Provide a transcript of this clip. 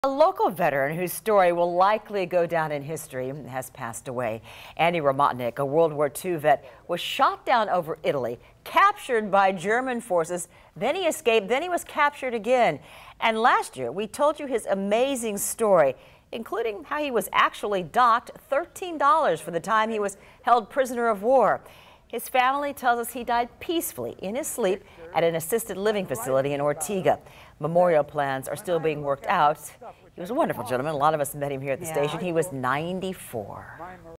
A local veteran whose story will likely go down in history has passed away. Andy Ramotnik, a World War II vet, was shot down over Italy, captured by German forces. Then he escaped, then he was captured again. And last year, we told you his amazing story, including how he was actually docked $13 for the time he was held prisoner of war. His family tells us he died peacefully in his sleep at an assisted living facility in Ortiga. Memorial plans are still being worked out. He was a wonderful gentleman. A lot of us met him here at the station. He was 94.